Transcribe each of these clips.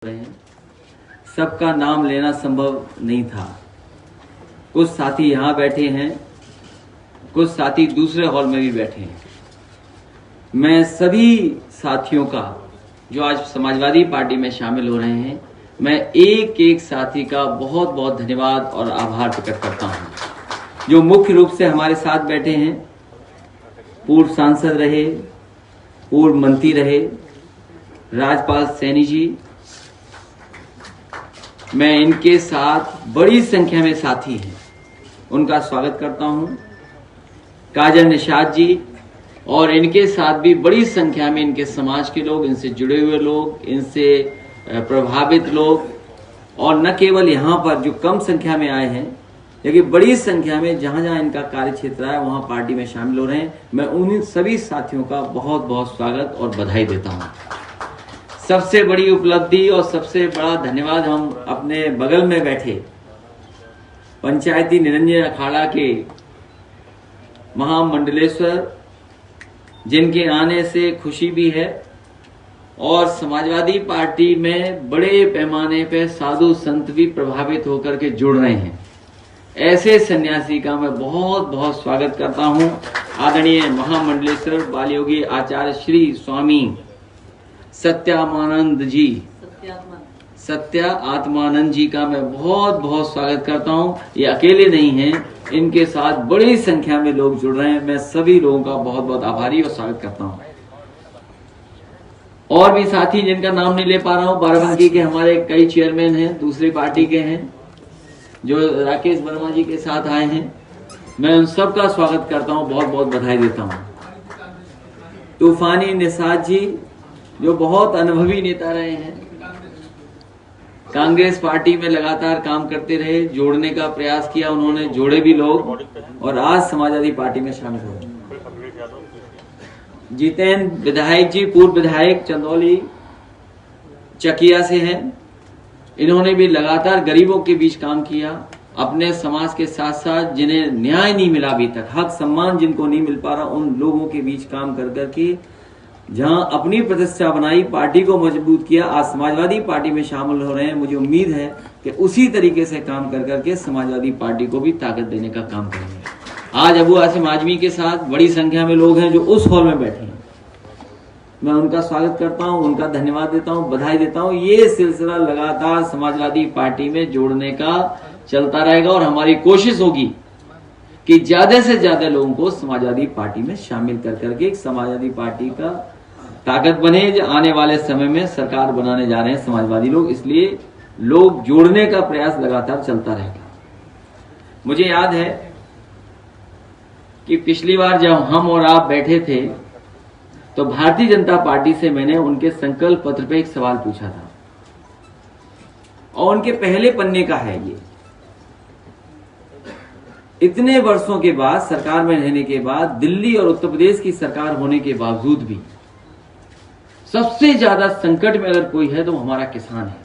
रहे हैं। सबका नाम लेना संभव नहीं था। कुछ साथी यहाँ बैठे हैं, कुछ साथी दूसरे हॉल में भी बैठे हैं। मैं सभी साथियों का जो आज समाजवादी पार्टी में शामिल हो रहे हैं, मैं एक एक साथी का बहुत बहुत धन्यवाद और आभार प्रकट करता हूँ। जो मुख्य रूप से हमारे साथ बैठे हैं, पूर्व सांसद रहे, पूर्व मंत्री रहे, राजपाल सैनी जी, मैं इनके साथ बड़ी संख्या में साथी हैं, उनका स्वागत करता हूं। काजल निषाद जी और इनके साथ भी बड़ी संख्या में इनके समाज के लोग, इनसे जुड़े हुए लोग, इनसे प्रभावित लोग, और न केवल यहाँ पर जो कम संख्या में आए हैं, लेकिन बड़ी संख्या में जहाँ जहाँ इनका कार्य क्षेत्र है वहाँ पार्टी में शामिल हो रहे हैं। मैं उन सभी साथियों का बहुत बहुत स्वागत और बधाई देता हूँ। सबसे बड़ी उपलब्धि और सबसे बड़ा धन्यवाद हम अपने बगल में बैठे पंचायती निरंजन अखाड़ा के महामंडलेश्वर, जिनके आने से खुशी भी है और समाजवादी पार्टी में बड़े पैमाने पे साधु संत भी प्रभावित होकर के जुड़ रहे हैं। ऐसे सन्यासी का मैं बहुत बहुत स्वागत करता हूं। आदरणीय महामंडलेश्वर बाल योगी आचार्य श्री स्वामी सत्यात्मानंद जी का मैं बहुत बहुत स्वागत करता हूं। ये अकेले नहीं हैं, इनके साथ बड़ी संख्या में लोग जुड़ रहे हैं। मैं सभी लोगों का बहुत बहुत आभारी और स्वागत करता हूं। और भी साथी जिनका नाम नहीं ले पा रहा हूं, बाराबंकी के हमारे कई चेयरमैन हैं, दूसरी पार्टी के हैं, जो राकेश वर्मा जी के साथ आए हैं, मैं उन सब का स्वागत करता हूं, बहुत बहुत बधाई देता हूं। तूफानी निषाद जी जो बहुत अनुभवी नेता रहे हैं, कांग्रेस पार्टी में लगातार काम करते रहे, जोड़ने का प्रयास किया उन्होंने, जोड़े भी लोग, और आज समाजवादी पार्टी में शामिल हो गए। जितेंद्र विधायक जी, पूर्व विधायक चंदौली चकिया से हैं, इन्होंने भी लगातार गरीबों के बीच काम किया, अपने समाज के साथ साथ जिन्हें न्याय नहीं मिला अभी तक, हक सम्मान जिनको नहीं मिल पा रहा, उन लोगों के बीच काम कर करके जहां अपनी प्रतिष्ठा बनाई, पार्टी को मजबूत किया, आज समाजवादी पार्टी में शामिल हो रहे हैं। मुझे उम्मीद है कि उसी तरीके से काम कर करके समाजवादी पार्टी को भी ताकत देने का काम करेंगे। आज अबू आसिम आजमी के साथ बड़ी संख्या में लोग हैं जो उस हॉल में बैठे हैं। मैं उनका स्वागत करता हूं, उनका धन्यवाद देता हूं, बधाई देता हूं। ये सिलसिला लगातार समाजवादी पार्टी में जोड़ने का चलता रहेगा और हमारी कोशिश होगी कि ज्यादा से ज्यादा लोगों को समाजवादी पार्टी में शामिल कर करके समाजवादी पार्टी का ताकत बने। जो आने वाले समय में सरकार बनाने जा रहे हैं समाजवादी लोग, इसलिए लोग जोड़ने का प्रयास लगातार चलता रहेगा। मुझे याद है कि पिछली बार जब हम और आप बैठे थे तो भारतीय जनता पार्टी से मैंने उनके संकल्प पत्र पे एक सवाल पूछा था, और उनके पहले पन्ने का है ये। इतने वर्षों के बाद, सरकार में रहने के बाद, दिल्ली और उत्तर प्रदेश की सरकार होने के बावजूद भी सबसे ज्यादा संकट में अगर कोई है तो हमारा किसान है,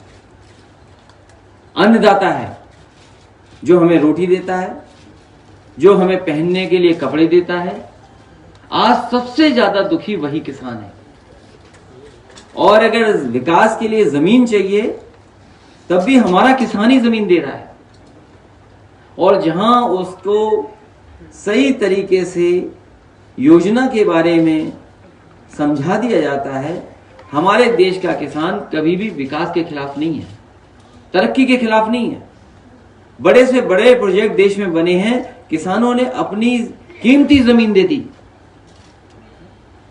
अन्नदाता है, जो हमें रोटी देता है, जो हमें पहनने के लिए कपड़े देता है। आज सबसे ज्यादा दुखी वही किसान है। और अगर विकास के लिए जमीन चाहिए तब भी हमारा किसान ही जमीन दे रहा है, और जहां उसको सही तरीके से योजना के बारे में समझा दिया जाता है, हमारे देश का किसान कभी भी विकास के खिलाफ नहीं है, तरक्की के खिलाफ नहीं है। बड़े से बड़े प्रोजेक्ट देश में बने हैं, किसानों ने अपनी कीमती जमीन दे दी।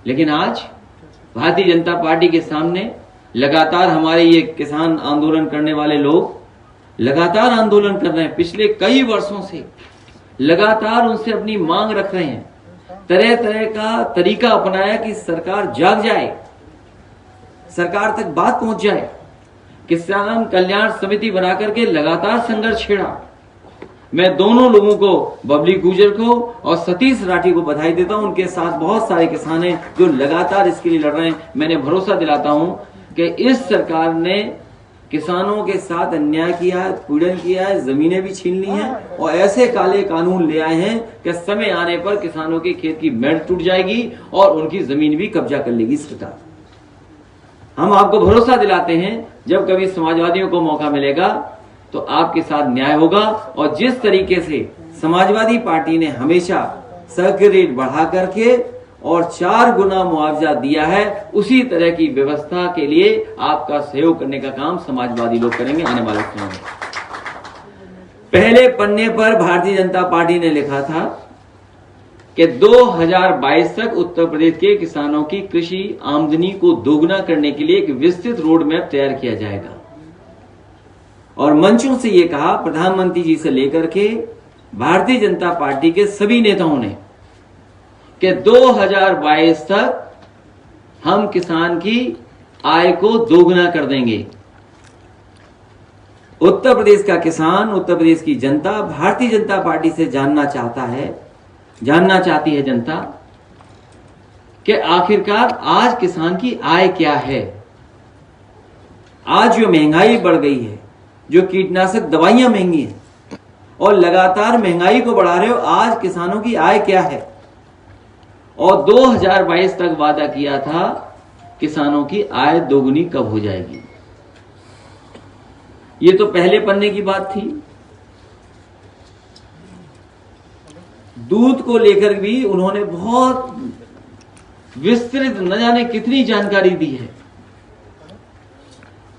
लेकिन आज भारतीय जनता पार्टी के सामने लगातार हमारे ये किसान आंदोलन करने वाले लोग लगातार आंदोलन कर रहे हैं। पिछले कई वर्षों से लगातार उनसे अपनी मांग रख रहे हैं, तरह तरह का तरीका अपनाया कि सरकार जाग जाए, सरकार तक बात पहुंच जाए। किसान कल्याण समिति बना करके लगातार संघर्ष छेड़ा। मैं दोनों लोगों को, बबली गुर्जर को और सतीश राठी को बधाई देता हूं। उनके साथ बहुत सारे किसान हैं जो लगातार इसके लिए लड़ रहे हैं। मैंने भरोसा दिलाता हूं कि इस सरकार ने किसानों के साथ अन्याय किया है, पीड़न किया है, जमीनें भी छीन ली हैं, और ऐसे काले कानून ले आए हैं कि समय आने पर किसानों के खेत की मेड़ टूट जाएगी और उनकी जमीन भी कब्जा कर लेगी सरकार। हम आपको भरोसा दिलाते हैं जब कभी समाजवादियों को मौका मिलेगा तो आपके साथ न्याय होगा। और जिस तरीके से समाजवादी पार्टी ने हमेशा सर्किल रेट बढ़ा करके और 4 गुना मुआवजा दिया है, उसी तरह की व्यवस्था के लिए आपका सहयोग करने का काम समाजवादी लोग करेंगे आने वाले समय में। पहले पन्ने पर भारतीय जनता पार्टी ने लिखा था कि 2022 तक उत्तर प्रदेश के किसानों की कृषि आमदनी को दोगुना करने के लिए एक विस्तृत रोड मैप तैयार किया जाएगा। और मंचों से यह कहा, प्रधानमंत्री जी से लेकर के भारतीय जनता पार्टी के सभी नेताओं ने, कि 2022 तक हम किसान की आय को दोगुना कर देंगे। उत्तर प्रदेश का किसान, उत्तर प्रदेश की जनता भारतीय जनता पार्टी से जानना चाहती है जनता कि आखिरकार आज किसान की आय क्या है। आज जो महंगाई बढ़ गई है, जो कीटनाशक दवाइयां महंगी हैं और लगातार महंगाई को बढ़ा रहे हो, आज किसानों की आय क्या है। और 2022 तक वादा किया था किसानों की आय दोगुनी कब हो जाएगी। ये तो पहले पन्ने की बात थी। दूध को लेकर भी उन्होंने बहुत विस्तृत न जाने कितनी जानकारी दी है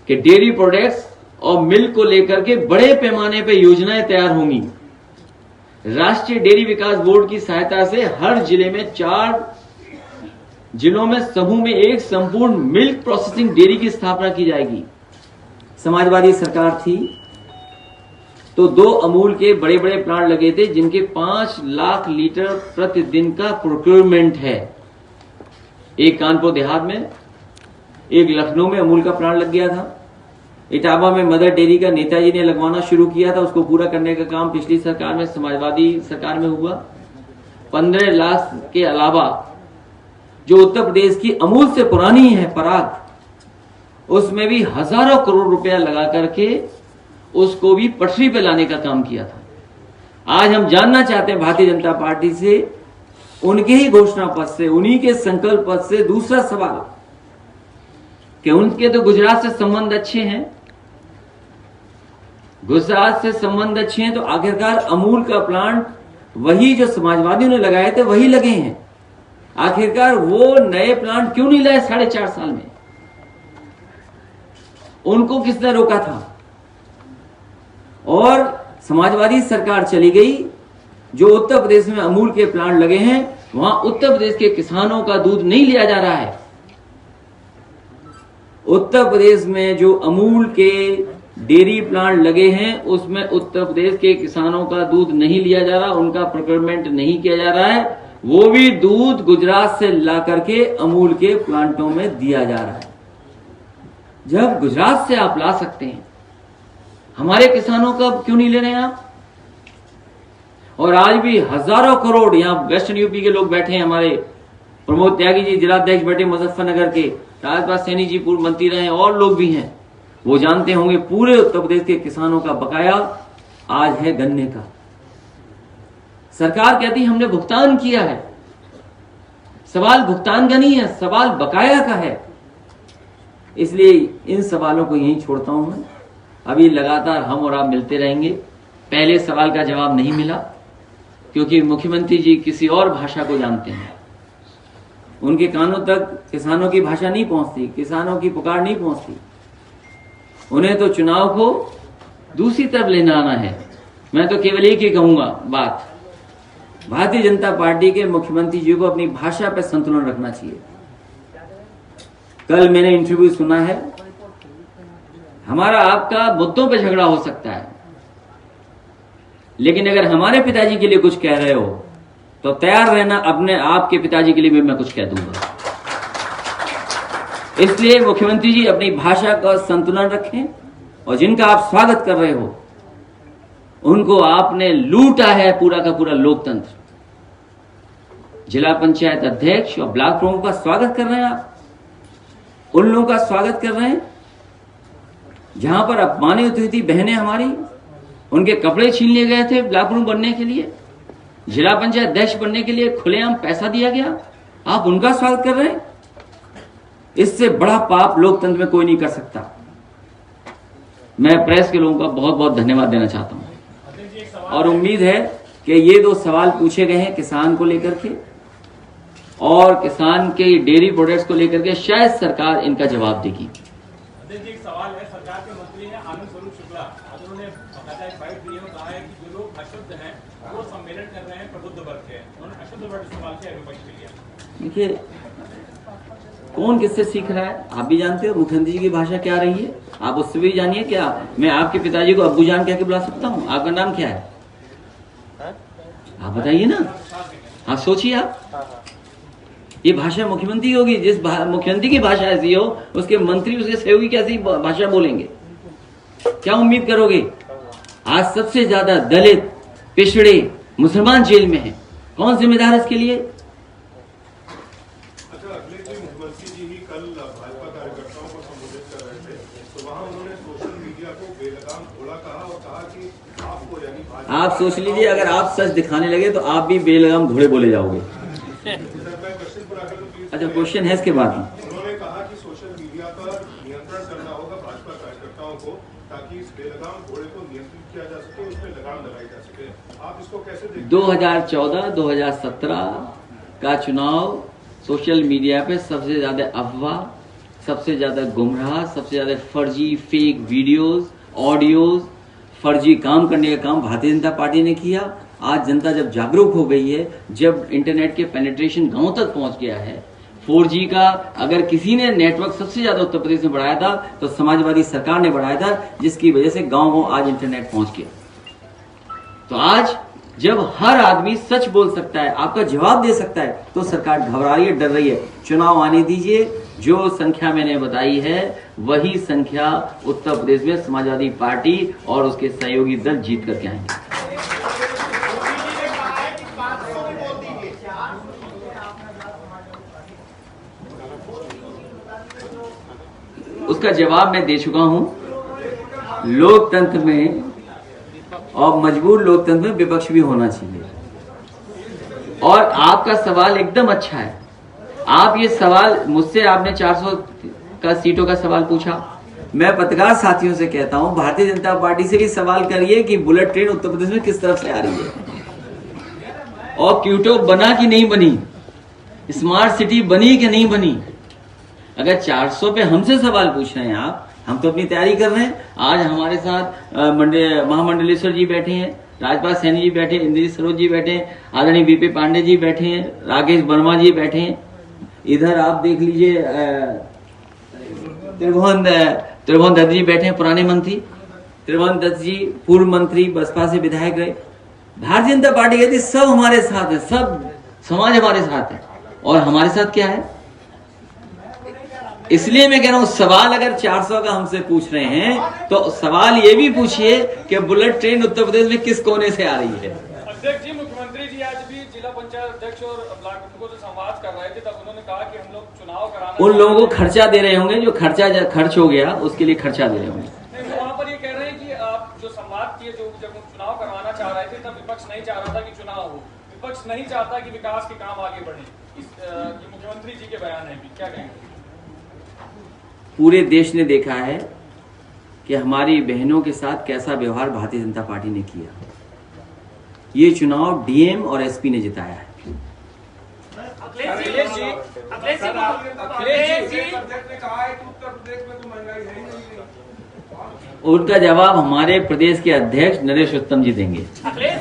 कि डेयरी प्रोडक्ट्स और मिल्क को लेकर के बड़े पैमाने पर योजनाएं तैयार होंगी। राष्ट्रीय डेयरी विकास बोर्ड की सहायता से हर जिले में 4 जिलों में समूह में एक संपूर्ण मिल्क प्रोसेसिंग डेयरी की स्थापना की जाएगी। समाजवादी सरकार थी तो 2 अमूल के बड़े बड़े प्लांट लगे थे जिनके 5 लाख लीटर प्रतिदिन का प्रोक्योरमेंट है। एक कानपुर देहात में, एक लखनऊ में अमूल का प्लांट लग गया था। इटावा में मदर डेयरी का नेताजी ने लगवाना शुरू किया था, उसको पूरा करने का काम पिछली सरकार में, समाजवादी सरकार में हुआ। 15 लाख के अलावा जो उत्तर प्रदेश की अमूल से पुरानी है पराग, उसमें भी हजारों करोड़ रुपया लगा करके उसको भी पटरी पे लाने का काम किया था। आज हम जानना चाहते हैं भारतीय जनता पार्टी से, उनके ही घोषणा पत्र से, उन्हीं के संकल्प पत्र से दूसरा सवाल कि उनके तो गुजरात से संबंध अच्छे हैं, गुजरात से संबंध अच्छे हैं, तो आखिरकार अमूल का प्लांट वही जो समाजवादियों ने लगाए थे वही लगे हैं। आखिरकार वो नए प्लांट क्यों नहीं लाए 4.5 साल में? उनको किसने रोका था? और समाजवादी सरकार चली गई। जो उत्तर प्रदेश में अमूल के प्लांट लगे हैं वहां उत्तर प्रदेश के किसानों का दूध नहीं लिया जा रहा है। उत्तर प्रदेश में जो अमूल के डेयरी प्लांट लगे हैं उसमें उत्तर प्रदेश के किसानों का दूध नहीं लिया जा रहा, उनका प्रोक्योरमेंट नहीं किया जा रहा है। वो भी दूध गुजरात से ला करके अमूल के प्लांटों में दिया जा रहा है। जब गुजरात से आप ला सकते हैं, हमारे किसानों का क्यों नहीं ले रहे हैं आप? और आज भी हजारों करोड़, यहां वेस्टर्न यूपी के लोग बैठे हैं, हमारे प्रमोद त्यागी जी जिलाध्यक्ष बैठे मुजफ्फरनगर के, राजपाल सैनी जी पूर्व मंत्री रहे, और लोग भी हैं, वो जानते होंगे पूरे उत्तर प्रदेश के किसानों का बकाया आज है गन्ने का। सरकार कहती हमने भुगतान किया है। सवाल भुगतान का नहीं है, सवाल बकाया का है। इसलिए इन सवालों को यहीं छोड़ता हूं मैं। अभी लगातार हम और आप मिलते रहेंगे। पहले सवाल का जवाब नहीं मिला क्योंकि मुख्यमंत्री जी किसी और भाषा को जानते हैं, उनके कानों तक किसानों की भाषा नहीं पहुंचती, किसानों की पुकार नहीं पहुंचती। उन्हें तो चुनाव को दूसरी तरफ लेना आना है। मैं तो केवल एक ही कहूंगा बात, भारतीय जनता पार्टी के मुख्यमंत्री जी को अपनी भाषा पर संतुलन रखना चाहिए। कल मैंने इंटरव्यू सुना है, हमारा आपका मुद्दों पे झगड़ा हो सकता है, लेकिन अगर हमारे पिताजी के लिए कुछ कह रहे हो तो तैयार रहना अपने आपके पिताजी के लिए भी मैं कुछ कह दूंगा। इसलिए मुख्यमंत्री जी अपनी भाषा का संतुलन रखें, और जिनका आप स्वागत कर रहे हो उनको आपने लूटा है पूरा का पूरा लोकतंत्र। जिला पंचायत अध्यक्ष और ब्लॉक प्रमुख का स्वागत कर रहे हैं आप, उन लोगों का स्वागत कर रहे हैं जहां पर अपमानित हुई थी बहनें हमारी, उनके कपड़े छीन लिए गए थे ब्लॉक प्रमुख बनने के लिए, जिला पंचायत अध्यक्ष बनने के लिए खुलेआम पैसा दिया गया, आप उनका स्वागत कर रहे हैं। इससे बड़ा पाप लोकतंत्र में कोई नहीं कर सकता। मैं प्रेस के लोगों का बहुत बहुत धन्यवाद देना चाहता हूं और उम्मीद है कि ये 2 सवाल पूछे गए हैं किसान को लेकर के और किसान के डेयरी प्रोडक्ट्स को लेकर के, शायद सरकार इनका जवाब देगी। एक सवाल है, सरकार के मंत्री हैं आनंद स्वरूप शुक्ला, उन्होंने बाकायदा एक बाइट दी है और कहा है कि जो लोग अशुद्ध हैं वो सम्मेलन कर रहे हैं प्रबुद्ध वर्ग के, उन्होंने अशुद्ध वर्ग इस्तेमाल किया विपक्ष के लिए। देखिए, कौन किससे सीख रहा है आप भी जानते हो। मुख्यमंत्री जी की भाषा क्या रही है आप उससे भी जानिए। क्या मैं आपके पिताजी को अब्बू जान कह के बुला सकता हूँ? आपका नाम क्या है आप बताइए ना। हाँ सोचिए आप, ये भाषा मुख्यमंत्री होगी। जिस मुख्यमंत्री की भाषा ऐसी हो उसके मंत्री उसके सहयोगी कैसी भाषा बोलेंगे? क्या उम्मीद करोगे? आज सबसे ज्यादा दलित पिछड़े मुसलमान जेल में हैं, कौन जिम्मेदार है इसके लिए? अच्छा, मुख्यमंत्री जी ही कल भाजपा कार्यकर्ताओं को संबोधित कर रहे थे, तो वहां उन्होंने सोशल मीडिया को बेलगाम घोड़ा कहा और कहा कि आपको यानी आप सोच लीजिए, अगर आप सच दिखाने लगे तो आप भी बेलगाम घोड़े बोले जाओगे। अच्छा, क्वेश्चन है इसके बाद में। उन्होंने कहा कि सोशल मीडिया पर नियंत्रण करना होगा भाजपा कार्यकर्ताओं को, ताकि इस बेलगाम घोड़े को नियंत्रित किया जा सके, उस पर लगाम लगाई जा सके। आप इसको कैसे देखते हैं? 2014-2017 का चुनाव सोशल मीडिया पे सबसे ज्यादा अफवाह, सबसे ज्यादा गुमराह, सबसे ज्यादा फर्जी फेक वीडियोस, ऑडियोज, फर्जी काम करने का काम भारतीय जनता पार्टी ने किया। आज जनता जब जागरूक हो गई है, जब इंटरनेट के पेनिट्रेशन गांव तक पहुंच गया है, 4G का अगर किसी ने नेटवर्क सबसे ज्यादा उत्तर प्रदेश में बढ़ाया था तो समाजवादी सरकार ने बढ़ाया था, जिसकी वजह से गांव आज इंटरनेट पहुंच गया। तो आज जब हर आदमी सच बोल सकता है, आपका जवाब दे सकता है, तो सरकार घबरा रही है, डर रही है। चुनाव आने दीजिए, जो संख्या मैंने बताई है वही संख्या उत्तर प्रदेश में समाजवादी पार्टी और उसके सहयोगी दल जीत करके आएंगे। उसका जवाब मैं दे चुका हूं। लोकतंत्र में और मजबूर लोकतंत्र में विपक्ष भी होना चाहिए। और आपका सवाल एकदम अच्छा है। आप ये सवाल मुझसे आपने 400 का सीटों का सवाल पूछा। मैं पत्रकार साथियों से कहता हूं, भारतीय जनता पार्टी से भी सवाल करिए कि बुलेट ट्रेन उत्तर प्रदेश में किस तरफ से आ रही है और क्यूटो बना कि नहीं बनी, स्मार्ट सिटी बनी कि नहीं बनी। अगर 400 पे हमसे सवाल पूछ रहे हैं आप, हम तो अपनी तैयारी कर रहे हैं। आज हमारे साथ महामंडलेश्वर जी बैठे हैं, राजपाल सैनी जी बैठे हैं, इंद्रजीत सरोज जी बैठे हैं, आदरणीय बीपी पांडे जी बैठे हैं, राकेश वर्मा जी बैठे हैं। इधर आप देख लीजिए त्रिभुवन दत्त जी बैठे हैं, पुराने मंत्री। त्रिभुवन दत्त जी पूर्व मंत्री, बसपा से विधायक रहे। भारतीय जनता पार्टी कहती सब हमारे साथ है, सब समाज हमारे साथ है। और हमारे साथ क्या है? इसलिए मैं कह रहा हूं, सवाल अगर 400 का हमसे पूछ रहे हैं तो सवाल ये भी पूछिए कि बुलेट ट्रेन उत्तर प्रदेश में किस कोने से आ रही है। अध्यक्ष जी, मुख्यमंत्री जी आज भी जिला पंचायत अध्यक्ष और ब्लॉक प्रमुखों से संवाद कर रहे थे, तब उन्होंने कहा कि हम लोग चुनाव कराना, उन लोगों को खर्चा दे रहे होंगे, जो खर्च हो गया उसके लिए खर्चा दे रहे होंगे। वहाँ पर ये कह रहे हैं कि आप जो संवाद किए, जो जब चुनाव करवाना चाह रहे थे तब विपक्ष नहीं चाह रहा था कि चुनाव हो, विपक्ष नहीं चाहता कि विकास के काम आगे बढ़े। ये मुख्यमंत्री जी के बयान है, भी क्या कहेंगे? पूरे देश ने देखा है कि हमारी बहनों के साथ कैसा व्यवहार भारतीय जनता पार्टी ने किया। ये चुनाव डीएम और एसपी ने जिताया है। अखिलेश जी उनका जवाब हमारे प्रदेश के अध्यक्ष नरेश उत्तम जी देंगे। सर, एक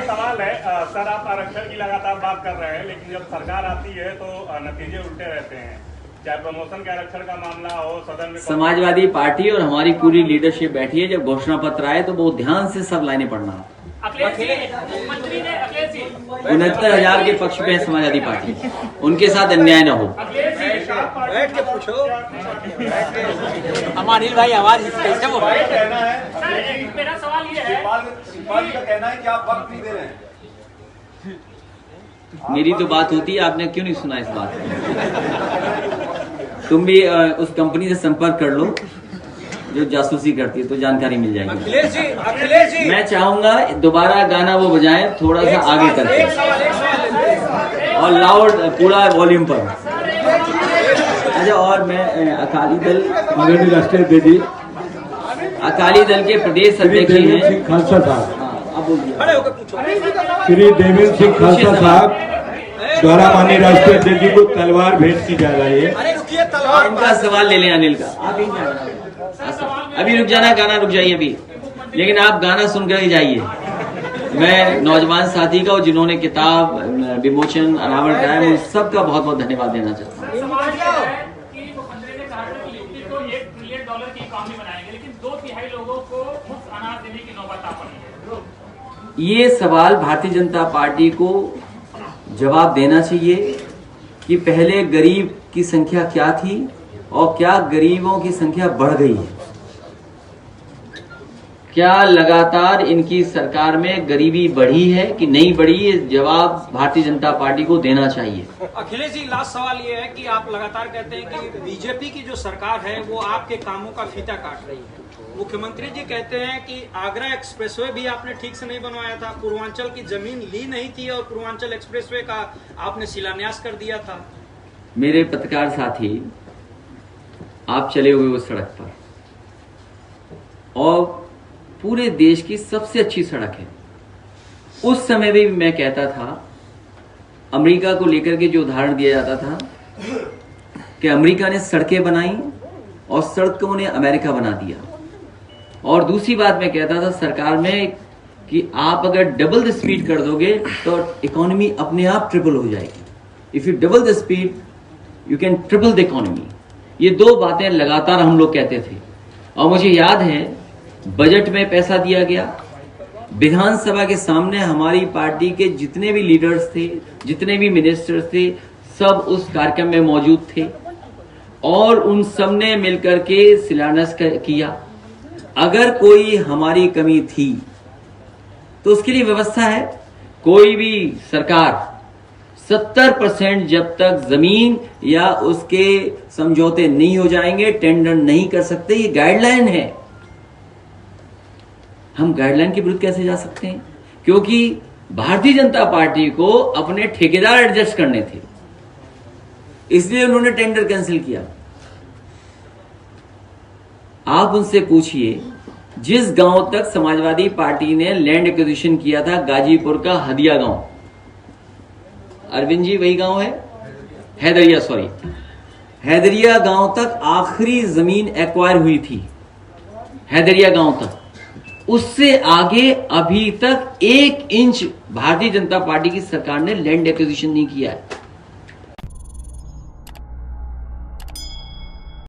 सवाल है सर, आप आरक्षण की लगातार बात कर रहे हैं, लेकिन जब सरकार आती है तो नतीजे उल्टे रहते हैं। चाहे प्रमोशन के आरक्षण का मामला हो, सदन में समाजवादी पार्टी और हमारी पूरी लीडरशिप बैठी है। जब घोषणा पत्र आए तो बहुत ध्यान से सब लाइनें पढ़ना। 69,000 के पक्ष पे है समाजवादी पार्टी, उनके साथ अन्याय न हो। बैठ के पूछो। अनिल भाई आवाज कैसे बोल रहे हैं? मेरा सवाल ये है, शिवपाल जी का कहना है कि आप वक्त नहीं दे रहे हैं। मेरी तो बात होती है, आपने क्यों नहीं सुना इस बात को? तुम भी उस कंपनी से संपर्क कर लो जो जासूसी करती है, तो जानकारी मिल जाएगी। अखिलेश जी मैं चाहूंगा दोबारा गाना वो बजाएं, थोड़ा सा आगे करके और लाउड पूरा वॉल्यूम पर। अच्छा, और मैं अकाली दल आदरणीय राष्ट्रीय अध्यक्ष अकाली दल के प्रदेश श्री अध्यक्ष देवेंद्र हैं। सिंह खालसा साहब, हाँ, अब बोलिए। खड़े होकर पूछो। श्री देवेंद्र सिंह खालसा साहब द्वारा माननीय राष्ट्रीय अध्यक्ष जी को तलवार भेंट की जा रही है। अरे रुकिए, तलवार इनका सवाल ले लें अनिल का। आप ही जाना, अभी रुक जाना, गाना रुक जाइए अभी, लेकिन आप गाना सुनकर ही जाइए। मैं नौजवान साथी का और जिन्होंने किताब विमोचन अनावरण कराया, मैं सबका बहुत बहुत धन्यवाद देना चाहता हूँ। सवाल यह है कि मुख्यमंत्री ने कहा था कि यूपी को $1 ट्रिलियन की इकॉनमी बनाएंगे, लेकिन 2/3 लोगों को मुफ्त अनाज देने की नौबत आ पड़ी है। ये सवाल भारतीय जनता पार्टी को जवाब देना चाहिए कि पहले गरीब की संख्या क्या थी और क्या गरीबों की संख्या बढ़ गई है। क्या लगातार इनकी सरकार में गरीबी बढ़ी है कि नहीं बढ़ी, ये जवाब भारतीय जनता पार्टी को देना चाहिए। अखिलेश जी, लास्ट सवाल ये है कि आप लगातार कहते हैं कि बीजेपी की जो सरकार है वो आपके कामों का फीता काट रही है। मुख्यमंत्री जी कहते हैं कि आगरा एक्सप्रेसवे भी आपने ठीक से नहीं बनवाया था, पूर्वांचल की जमीन ली नहीं थी और पूर्वांचल एक्सप्रेसवे का आपने शिलान्यास कर दिया था। मेरे पत्रकार साथी, आप चले हुए उस सड़क पर, और पूरे देश की सबसे अच्छी सड़क है। उस समय भी मैं कहता था, अमेरिका को लेकर के जो उदाहरण दिया जाता था कि अमेरिका ने सड़कें बनाई और सड़कों ने अमेरिका बना दिया। और दूसरी बात मैं कहता था सरकार में कि आप अगर डबल द स्पीड कर दोगे तो इकोनॉमी अपने आप ट्रिपल हो जाएगी। If U double the speed you can triple the economy. ये दो बातें लगातार हम लोग कहते थे, और मुझे याद है बजट में पैसा दिया गया। विधानसभा के सामने हमारी पार्टी के जितने भी लीडर्स थे, जितने भी मिनिस्टर्स थे, सब उस कार्यक्रम में मौजूद थे और उन सब ने मिलकर के शिलान्यास किया। अगर कोई हमारी कमी थी तो उसके लिए व्यवस्था है। कोई भी सरकार 70% जब तक जमीन या उसके समझौते नहीं हो जाएंगे टेंडर नहीं कर सकते। ये गाइडलाइन है। हम गाइडलाइन के विरुद्ध कैसे जा सकते हैं? क्योंकि भारतीय जनता पार्टी को अपने ठेकेदार एडजस्ट करने थे, इसलिए उन्होंने टेंडर कैंसिल किया। आप उनसे पूछिए, जिस गांव तक समाजवादी पार्टी ने लैंड एक्विजिशन किया था, गाजीपुर का हदिया गांव, अरविंद जी वही गांव है, हैदरिया, सॉरी हैदरिया गांव तक आखिरी जमीन एक्वायर हुई थी, हैदरिया गांव तक। उससे आगे अभी तक 1 इंच भारतीय जनता पार्टी की सरकार ने लैंड एक्विजिशन नहीं किया है।